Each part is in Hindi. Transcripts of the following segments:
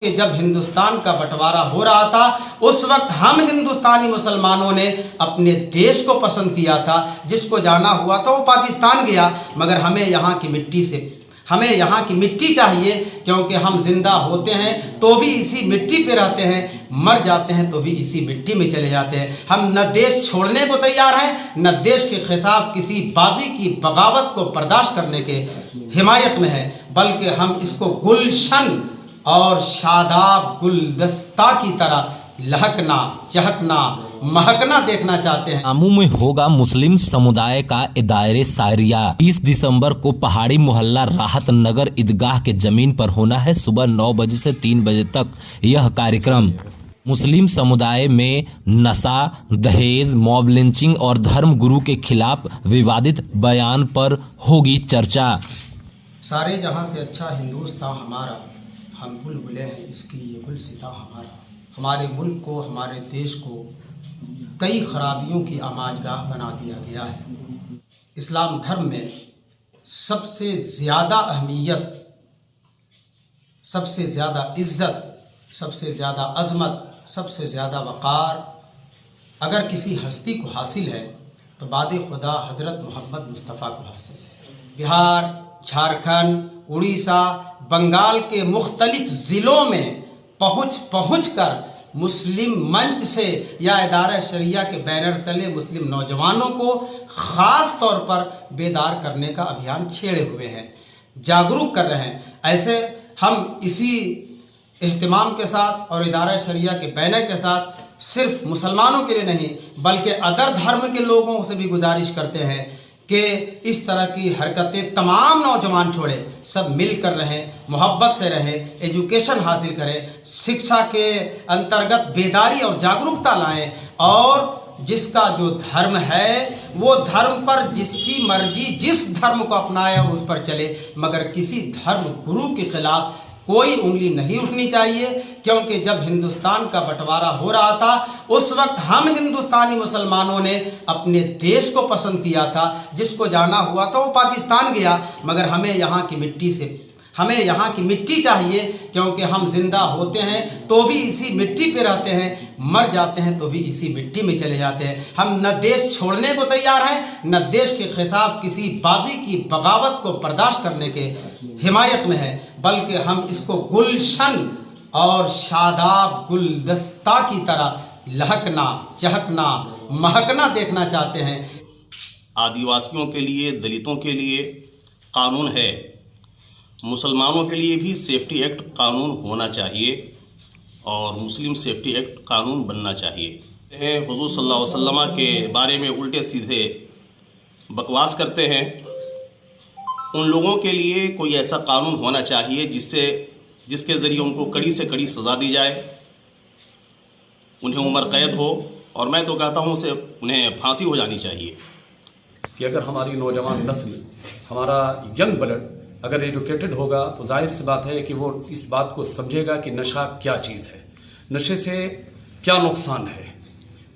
कि जब हिंदुस्तान का बंटवारा हो रहा था उस वक्त हम हिंदुस्तानी मुसलमानों ने अपने देश को पसंद किया था। जिसको जाना हुआ था वो पाकिस्तान गया, मगर हमें यहाँ की मिट्टी चाहिए, क्योंकि हम जिंदा होते हैं तो भी इसी मिट्टी पे रहते हैं, मर जाते हैं तो भी इसी मिट्टी में चले जाते हैं। हम न देश छोड़ने को तैयार हैं, न देश के खिलाफ किसी बागी की बगावत को बर्दाश्त करने के हिमायत में है, बल्कि हम इसको गुलशन और शादाब गुलदस्ता की तरह लहकना, चहकना, महकना देखना चाहते हैं। आमू में होगा मुस्लिम समुदाय का दायरे सायरिया। 30 दिसंबर को पहाड़ी मोहल्ला राहत नगर ईदगाह के जमीन पर होना है। सुबह 9 बजे से 3 बजे तक यह कार्यक्रम मुस्लिम समुदाय में नशा, दहेज, मॉब लिंचिंग और धर्म गुरु के खिलाफ विवादित बयान पर होगी चर्चा। सारे जहां से अच्छा हिंदुस्तान हमारा, हम बुलबुले हैं इसकी ये गुलसिता हमारा। हमारे मुल्क को, हमारे देश को कई खराबियों की आमाजगाह बना दिया गया है। इस्लाम धर्म में सबसे ज़्यादा अहमियत, सबसे ज़्यादा इज़्ज़त, सबसे ज़्यादा अज़मत, सबसे ज़्यादा वक़ार अगर किसी हस्ती को हासिल है तो बादे खुदा हज़रत मोहम्मद मुस्तफ़ा को हासिल है। बिहार, झारखंड, उड़ीसा, बंगाल के मुख्तलिफ ज़िलों में पहुँच कर मुस्लिम मंच से या इदारा शरिया के बैनर तले मुस्लिम नौजवानों को ख़ास तौर पर बेदार करने का अभियान छेड़े हुए हैं, जागरूक कर रहे हैं। ऐसे हम इसी एहतिमाम के साथ और इदारा शरिया के बैनर के साथ सिर्फ मुसलमानों के लिए नहीं बल्कि अदर धर्म के लोगों से भी गुजारिश करते हैं कि इस तरह की हरकतें तमाम नौजवान छोड़े, सब मिल कर रहें, मोहब्बत से रहें, एजुकेशन हासिल करें, शिक्षा के अंतर्गत बेदारी और जागरूकता लाएं, और जिसका जो धर्म है वो धर्म पर जिसकी मर्जी जिस धर्म को अपनाए और उस पर चले, मगर किसी धर्म गुरु के खिलाफ कोई उंगली नहीं उठनी चाहिए। क्योंकि जब हिंदुस्तान का बंटवारा हो रहा था उस वक्त हम हिंदुस्तानी मुसलमानों ने अपने देश को पसंद किया था। जिसको जाना हुआ था वो पाकिस्तान गया, मगर हमें यहाँ की मिट्टी चाहिए, क्योंकि हम जिंदा होते हैं तो भी इसी मिट्टी पे रहते हैं, मर जाते हैं तो भी इसी मिट्टी में चले जाते हैं। हम न देश छोड़ने को तैयार हैं, न देश के खिलाफ किसी बागी की बगावत को बर्दाश्त करने के हिमायत में है, बल्कि हम इसको गुलशन और शादाब गुलदस्ता की तरह लहकना, चहकना, महकना देखना चाहते हैं। आदिवासियों के लिए, दलितों के लिए कानून है, मुसलमानों के लिए भी सेफ्टी एक्ट कानून होना चाहिए और मुस्लिम सेफ्टी एक्ट कानून बनना चाहिए। हुजूर सल्लल्लाहु अलैहि वसल्लम के बारे में उल्टे सीधे बकवास करते हैं, उन लोगों के लिए कोई ऐसा कानून होना चाहिए जिसके ज़रिए उनको कड़ी से कड़ी सज़ा दी जाए, उन्हें उम्र कैद हो, और मैं तो कहता हूँ उसे उन्हें फांसी हो जानी चाहिए। कि अगर हमारी नौजवान नस्ल, हमारा यंग ब्लड अगर एजुकेटेड होगा तो जाहिर सी बात है कि वो इस बात को समझेगा कि नशा क्या चीज़ है, नशे से क्या नुकसान है।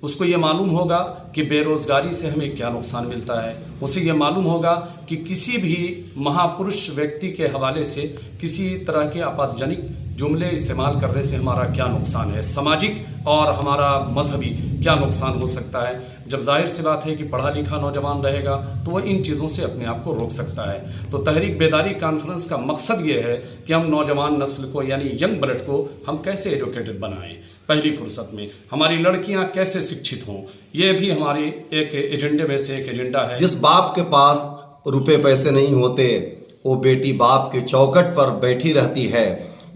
उसको ये मालूम होगा कि बेरोज़गारी से हमें क्या नुकसान मिलता है। उसे ये मालूम होगा कि किसी भी महापुरुष व्यक्ति के हवाले से किसी तरह के आपत्तिजनक जुमले इस्तेमाल करने से हमारा क्या नुकसान है, सामाजिक और हमारा मजहबी क्या नुकसान हो सकता है। जब जाहिर सी बात है कि पढ़ा लिखा नौजवान रहेगा तो वह इन चीज़ों से अपने आप को रोक सकता है। तो तहरीक बेदारी कॉन्फ्रेंस का मकसद ये है कि हम नौजवान नस्ल को यानी यंग ब्लड को हम कैसे एजुकेटेड बनाएं, पहली फुर्सत में हमारी लड़कियां कैसे शिक्षित हों, ये भी हमारे एक एजेंडे में से एक एजेंडा है। जिस बाप के पास रुपए पैसे नहीं होते वो बेटी बाप के चौखट पर बैठी रहती है,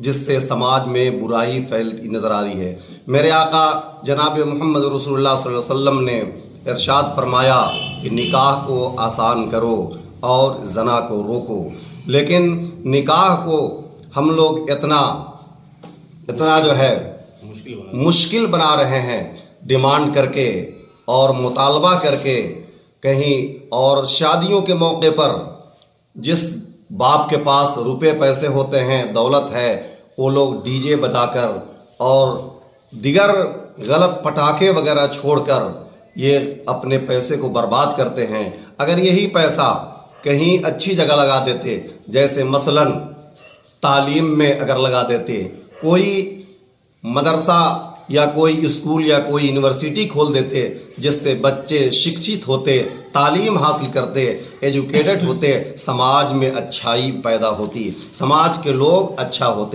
जिससे समाज में बुराई फैलती नजर आ रही है। मेरे आका जनाब मोहम्मद रसूलुल्लाह सल्लल्लाहु अलैहि वसल्लम ने इरशाद फरमाया कि निकाह को आसान करो और जना को रोको, लेकिन निकाह को हम लोग इतना जो है मुश्किल बना रहे हैं, डिमांड करके और मुतालबा करके कहीं, और शादियों के मौके पर जिस बाप के पास रुपए पैसे होते हैं, दौलत है, वो लोग डीजे बजाकर और दिगर गलत पटाखे वगैरह छोड़कर ये अपने पैसे को बर्बाद करते हैं। अगर यही पैसा कहीं अच्छी जगह लगा देते, जैसे मसलन तालीम में अगर लगा देते कोई मदरसा या कोई स्कूल या कोई यूनिवर्सिटी खोल देते जिससे बच्चे शिक्षित होते, तालीम हासिल करते, एजुकेटेड होते, समाज में अच्छाई पैदा होती, समाज के लोग अच्छा होते।